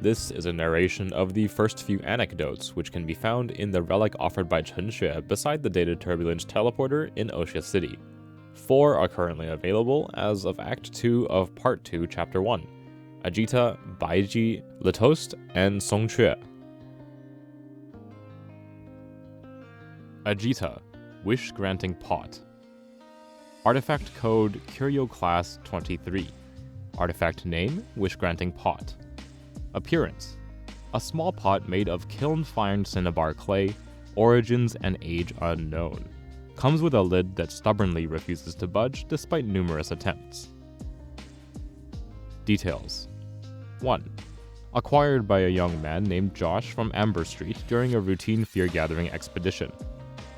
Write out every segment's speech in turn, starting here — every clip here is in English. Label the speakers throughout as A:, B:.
A: This is a narration of the first few anecdotes, which can be found in the relic offered by Chen Xue beside the Data Turbulence teleporter in Oxia City. 4 are currently available as of Act 2 of Part 2, Chapter 1. Ajita, Baiji, Litost, and Songque. Ajita, Wish-Granting Pot. Artifact Code Curio Class 23. Artifact Name Wish-Granting Pot. Appearance: a small pot made of kiln-fired cinnabar clay, origins and age unknown. Comes with a lid that stubbornly refuses to budge despite numerous attempts. Details: 1. Acquired by a young man named Josh from Amber Street during a routine fear-gathering expedition.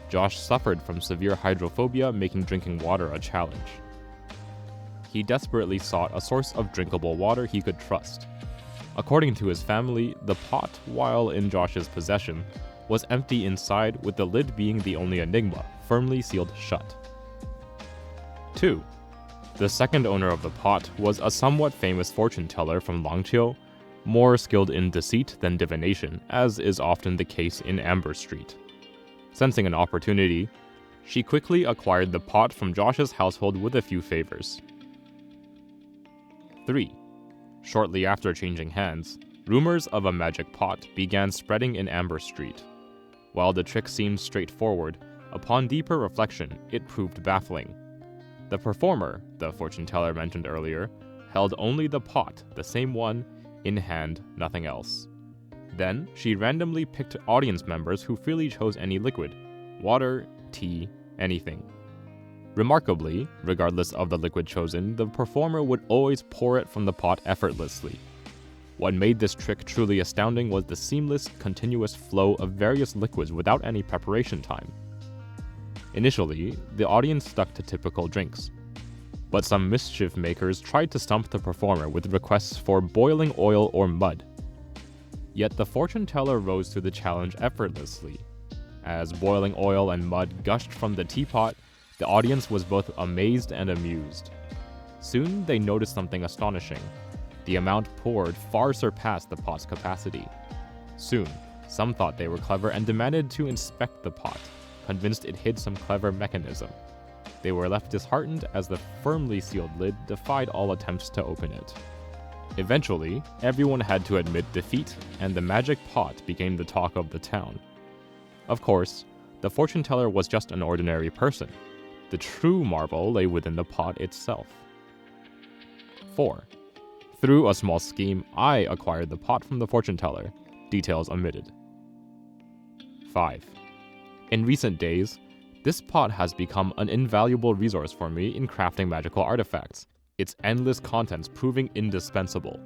A: Josh suffered from severe hydrophobia, making drinking water a challenge. He desperately sought a source of drinkable water he could trust. According to his family, the pot, while in Josh's possession, was empty inside, with the lid being the only enigma, firmly sealed shut. 2. The second owner of the pot was a somewhat famous fortune teller from Langqiu, more skilled in deceit than divination, as is often the case in Amber Street. Sensing an opportunity, she quickly acquired the pot from Josh's household with a few favors. 3. Shortly after changing hands, rumors of a magic pot began spreading in Amber Street. While the trick seemed straightforward, upon deeper reflection, it proved baffling. The performer, the fortune teller mentioned earlier, held only the pot, the same one, in hand, nothing else. Then, she randomly picked audience members who freely chose any liquid: water, tea, anything. Remarkably, regardless of the liquid chosen, the performer would always pour it from the pot effortlessly. What made this trick truly astounding was the seamless, continuous flow of various liquids without any preparation time. Initially, the audience stuck to typical drinks, but some mischief makers tried to stump the performer with requests for boiling oil or mud. Yet the fortune teller rose to the challenge effortlessly. As boiling oil and mud gushed from the teapot, the audience was both amazed and amused. Soon, they noticed something astonishing. The amount poured far surpassed the pot's capacity. Soon, some thought they were clever and demanded to inspect the pot, convinced it hid some clever mechanism. They were left disheartened as the firmly sealed lid defied all attempts to open it. Eventually, everyone had to admit defeat, and the magic pot became the talk of the town. Of course, the fortune teller was just an ordinary person. The true marvel lay within the pot itself. 4. Through a small scheme, I acquired the pot from the fortune teller. Details omitted. 5. In recent days, this pot has become an invaluable resource for me in crafting magical artifacts, its endless contents proving indispensable.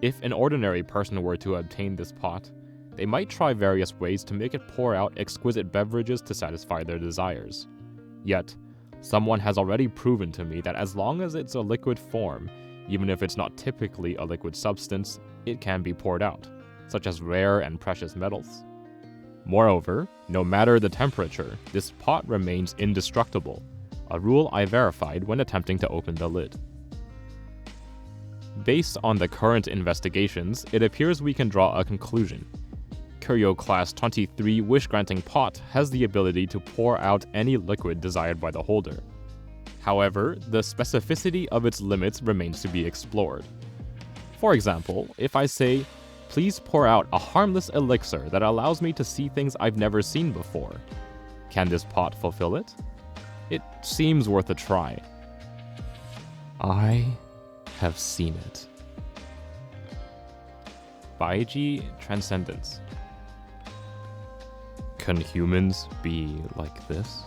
A: If an ordinary person were to obtain this pot, they might try various ways to make it pour out exquisite beverages to satisfy their desires. Yet, someone has already proven to me that as long as it's a liquid form, even if it's not typically a liquid substance, it can be poured out, such as rare and precious metals. Moreover, no matter the temperature, this pot remains indestructible, a rule I verified when attempting to open the lid. Based on the current investigations, it appears we can draw a conclusion. Curio Class 23 Wish-Granting Pot has the ability to pour out any liquid desired by the holder. However, the specificity of its limits remains to be explored. For example, if I say, "Please pour out a harmless elixir that allows me to see things I've never seen before," can this pot fulfill it? It seems worth a try. I have seen it. Baiji Transcendence. Can humans be like this?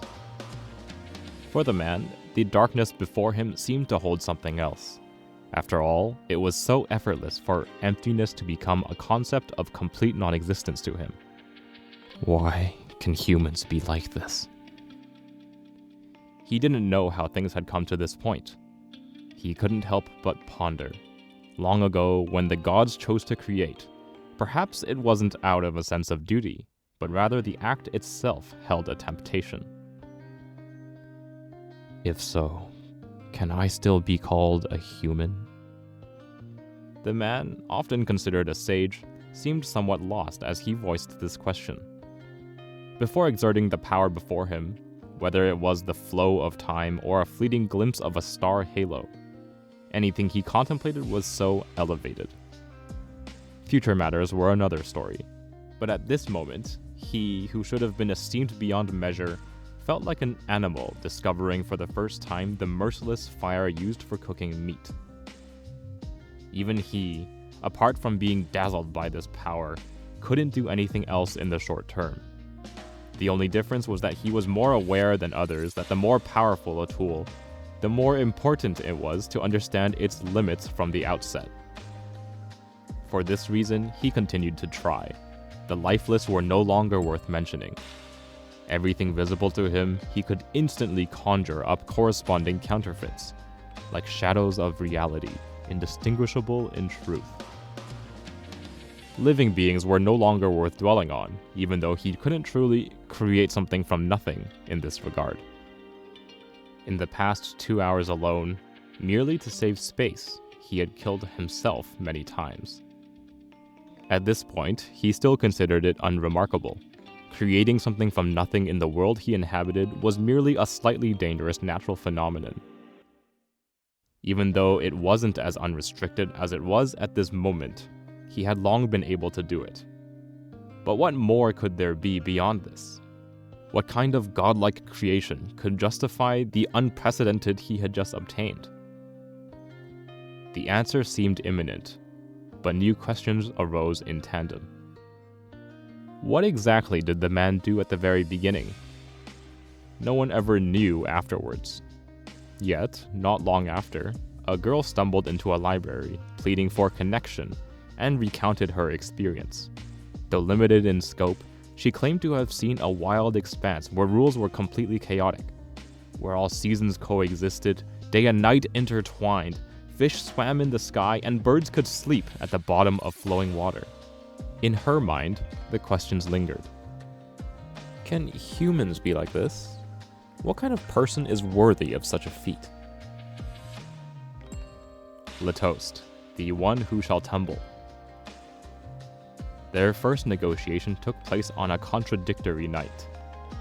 A: For the man, the darkness before him seemed to hold something else. After all, it was so effortless for emptiness to become a concept of complete non-existence to him. Why can humans be like this? He didn't know how things had come to this point. He couldn't help but ponder. Long ago, when the gods chose to create, perhaps it wasn't out of a sense of duty, but rather the act itself held a temptation. If so, can I still be called a human? The man, often considered a sage, seemed somewhat lost as he voiced this question. Before exerting the power before him, whether it was the flow of time or a fleeting glimpse of a star halo, anything he contemplated was so elevated. Future matters were another story, but at this moment, he, who should have been esteemed beyond measure, felt like an animal discovering for the first time the merciless fire used for cooking meat. Even he, apart from being dazzled by this power, couldn't do anything else in the short term. The only difference was that he was more aware than others that the more powerful a tool, the more important it was to understand its limits from the outset. For this reason, he continued to try. The lifeless were no longer worth mentioning. Everything visible to him, he could instantly conjure up corresponding counterfeits, like shadows of reality, indistinguishable in truth. Living beings were no longer worth dwelling on, even though he couldn't truly create something from nothing in this regard. In the past 2 hours alone, merely to save space, he had killed himself many times. At this point, he still considered it unremarkable. Creating something from nothing in the world he inhabited was merely a slightly dangerous natural phenomenon. Even though it wasn't as unrestricted as it was at this moment, he had long been able to do it. But what more could there be beyond this? What kind of godlike creation could justify the unprecedented he had just obtained? The answer seemed imminent, but new questions arose in tandem. What exactly did the man do at the very beginning? No one ever knew afterwards. Yet, not long after, a girl stumbled into a library, pleading for connection, and recounted her experience. Though limited in scope, she claimed to have seen a wild expanse where rules were completely chaotic, where all seasons coexisted, day and night intertwined, fish swam in the sky, and birds could sleep at the bottom of flowing water. In her mind, the questions lingered. Can humans be like this? What kind of person is worthy of such a feat? Litost, the one who shall tumble. Their first negotiation took place on a contradictory night.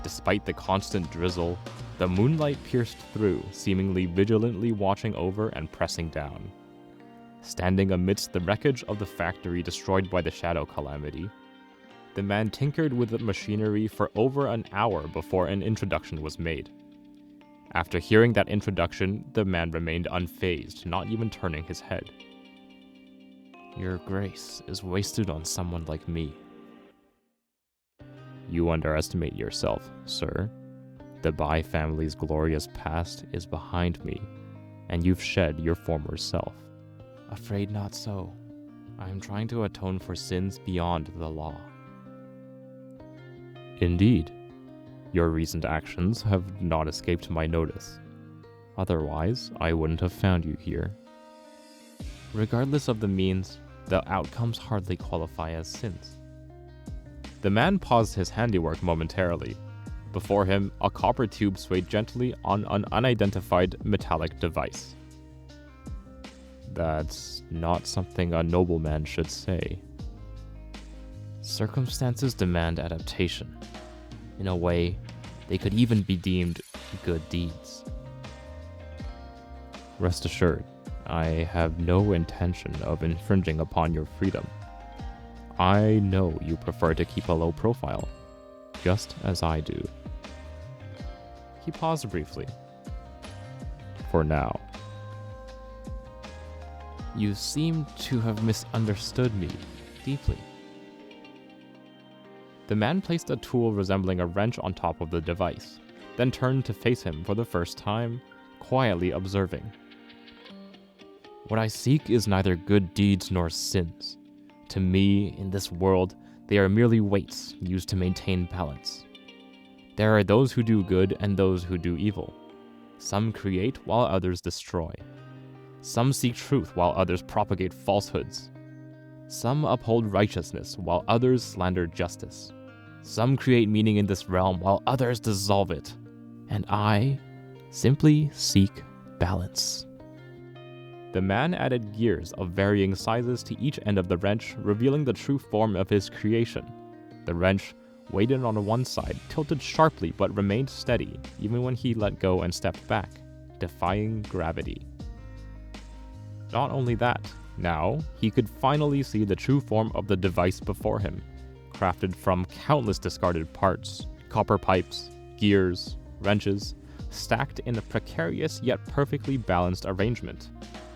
A: Despite the constant drizzle, the moonlight pierced through, seemingly vigilantly watching over and pressing down. Standing amidst the wreckage of the factory destroyed by the shadow calamity, the man tinkered with the machinery for over an hour before an introduction was made. After hearing that introduction, the man remained unfazed, not even turning his head. Your grace is wasted on someone like me. You underestimate yourself, sir. The Bai family's glorious past is behind me, and you've shed your former self. Afraid not so. I am trying to atone for sins beyond the law. Indeed, your recent actions have not escaped my notice. Otherwise, I wouldn't have found you here. Regardless of the means, the outcomes hardly qualify as sins. The man paused his handiwork momentarily. Before him, a copper tube swayed gently on an unidentified metallic device. That's not something a nobleman should say. Circumstances demand adaptation. In a way, they could even be deemed good deeds. Rest assured, I have no intention of infringing upon your freedom. I know you prefer to keep a low profile, just as I do. He paused briefly. For now. You seem to have misunderstood me deeply. The man placed a tool resembling a wrench on top of the device, then turned to face him for the first time, quietly observing. What I seek is neither good deeds nor sins. To me, in this world, they are merely weights used to maintain balance. There are those who do good and those who do evil. Some create while others destroy. Some seek truth while others propagate falsehoods. Some uphold righteousness while others slander justice. Some create meaning in this realm while others dissolve it. And I simply seek balance. The man added gears of varying sizes to each end of the wrench, revealing the true form of his creation. The wrench, weighted on one side, tilted sharply but remained steady even when he let go and stepped back, defying gravity. Not only that, now he could finally see the true form of the device before him, crafted from countless discarded parts, copper pipes, gears, wrenches, stacked in a precarious yet perfectly balanced arrangement,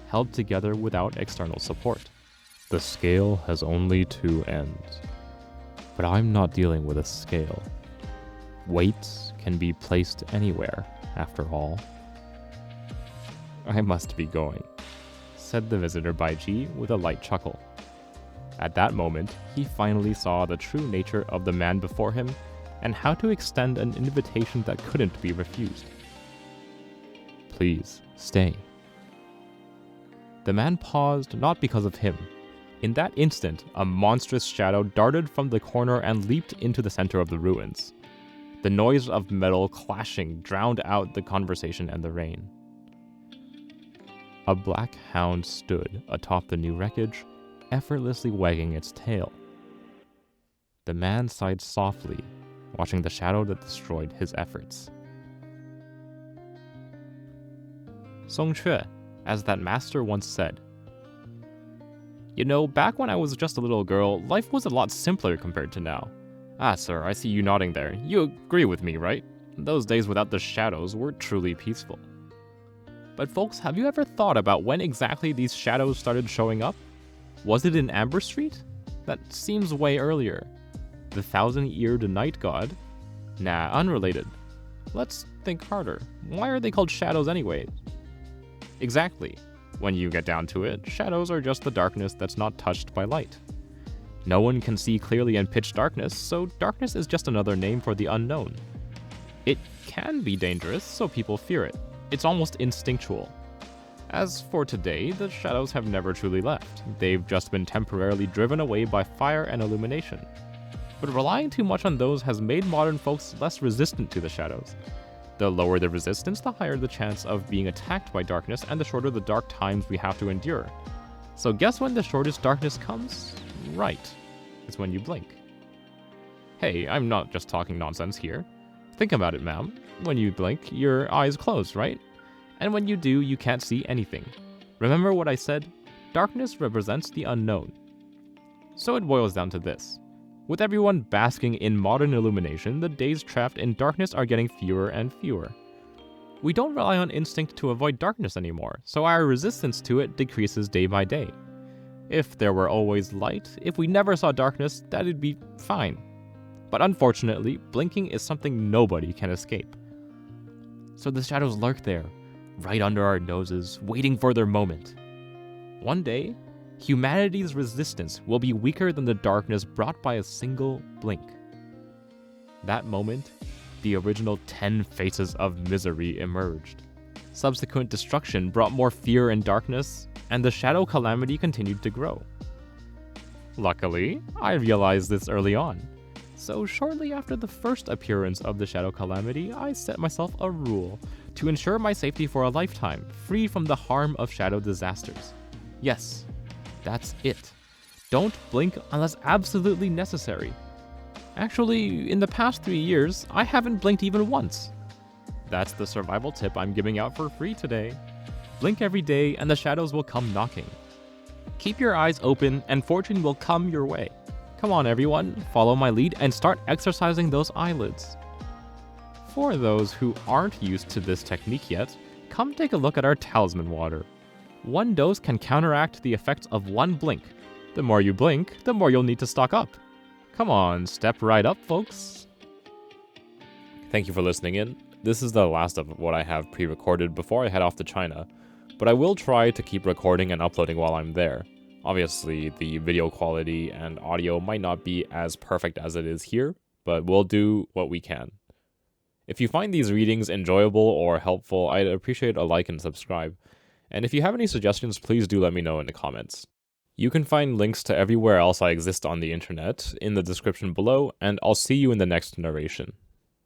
A: held together without external support. The scale has only two ends. But I'm not dealing with a scale. Weights can be placed anywhere, after all. I must be going, said the visitor Baiji with a light chuckle. At that moment, he finally saw the true nature of the man before him and how to extend an invitation that couldn't be refused. Please, stay. The man paused not because of him. In that instant, a monstrous shadow darted from the corner and leaped into the center of the ruins. The noise of metal clashing drowned out the conversation and the rain. A black hound stood atop the new wreckage, effortlessly wagging its tail. The man sighed softly, watching the shadow that destroyed his efforts. Songque, as that master once said, "You know, back when I was just a little girl, life was a lot simpler compared to now." Ah, sir, I see you nodding there. You agree with me, right? Those days without the shadows were truly peaceful. But folks, have you ever thought about when exactly these shadows started showing up? Was it in Amber Street? That seems way earlier. The thousand-eared night god? Nah, unrelated. Let's think harder. Why are they called shadows anyway? Exactly. When you get down to it, shadows are just the darkness that's not touched by light. No one can see clearly in pitch darkness, so darkness is just another name for the unknown. It can be dangerous, so people fear it. It's almost instinctual. As for today, the shadows have never truly left. They've just been temporarily driven away by fire and illumination. But relying too much on those has made modern folks less resistant to the shadows. The lower the resistance, the higher the chance of being attacked by darkness, and the shorter the dark times we have to endure. So guess when the shortest darkness comes? Right. It's when you blink. Hey, I'm not just talking nonsense here. Think about it, ma'am. When you blink, your eyes close, right? And when you do, you can't see anything. Remember what I said? Darkness represents the unknown. So it boils down to this. With everyone basking in modern illumination, the days trapped in darkness are getting fewer and fewer. We don't rely on instinct to avoid darkness anymore, so our resistance to it decreases day by day. If there were always light, if we never saw darkness, that'd be fine. But unfortunately, blinking is something nobody can escape. So the shadows lurk there, right under our noses, waiting for their moment. One day, humanity's resistance will be weaker than the darkness brought by a single blink. That moment, the original 10 faces of misery emerged. Subsequent destruction brought more fear and darkness, and the shadow calamity continued to grow. Luckily, I realized this early on. So shortly after the first appearance of the shadow calamity, I set myself a rule to ensure my safety for a lifetime, free from the harm of shadow disasters. Yes, that's it. Don't blink unless absolutely necessary. Actually, in the past 3 years, I haven't blinked even once. That's the survival tip I'm giving out for free today. Blink every day and the shadows will come knocking. Keep your eyes open and fortune will come your way. Come on everyone, follow my lead and start exercising those eyelids. For those who aren't used to this technique yet, come take a look at our talisman water. One dose can counteract the effects of one blink. The more you blink, the more you'll need to stock up. Come on, step right up, folks. Thank you for listening in. This is the last of what I have pre-recorded before I head off to China, but I will try to keep recording and uploading while I'm there. Obviously, the video quality and audio might not be as perfect as it is here, but we'll do what we can. If you find these readings enjoyable or helpful, I'd appreciate a like and subscribe. And if you have any suggestions, please do let me know in the comments. You can find links to everywhere else I exist on the internet in the description below, and I'll see you in the next narration.